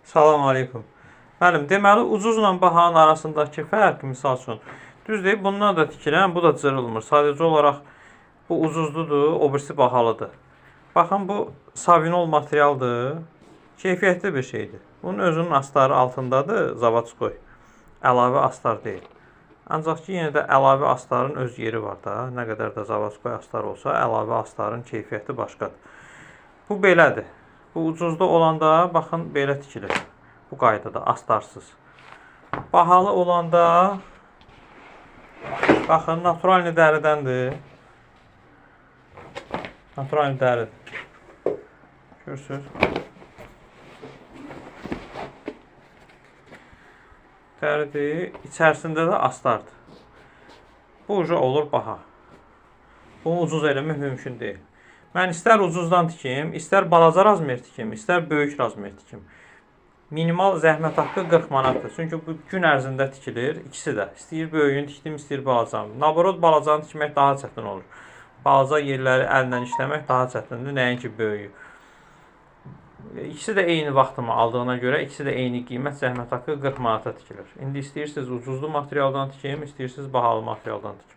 Salam aleykum. Müəllim, deməli ucuzla bahanın arasındakı fərq misal üçün düzdür, bundan da tikirəm, bu da cırılmır. Sadəcə olaraq bu ucuzludur, o birisi bahalıdır. Baxın bu Savinol materialdır. Keyfiyyətli bir şeydir. Bunun özünün astarı altındadır, Zavodskoy. Əlavə astar deyil. Ancaq ki, yenə də əlavə astarın öz yeri var da. Nə qədər də Zavodskoy astar olsa, əlavə astarın keyfiyyəti başqadır. Bu belədir. Bu ucuzda olanda baxın belə tikilir. Bu qaydada astarsız. Bahalı olanda baxın naturalni dəridəndir. Naturalni dəridir. Görürsünüz? Dəridir. İçərisində də astardır. Bu uca olur baha. Bunu ucuz eləmək mümkün deyil. Mən istər ucuzdan tikim, istər balaca razmer tikim, istər böyük razmer tikim. Minimal zəhmət haqqı 40 manatdır. Çünki bu gün ərzində tikilir. İkisi də. İstəyir böyüyünü tikdim, istəyir balacanı. Naborot balacanı tikmək daha çətin olur. Balaca yerləri əllə işləmək daha çətindir, nəinki böyüyü. İkisi də eyni vaxtımı aldığına görə, ikisi də eyni qiymət, zəhmət haqqı 40 manata tikilir. İndi istəyirsiniz ucuzlu materialdan tikim, istəyirsiniz bahalı materialdan tikim.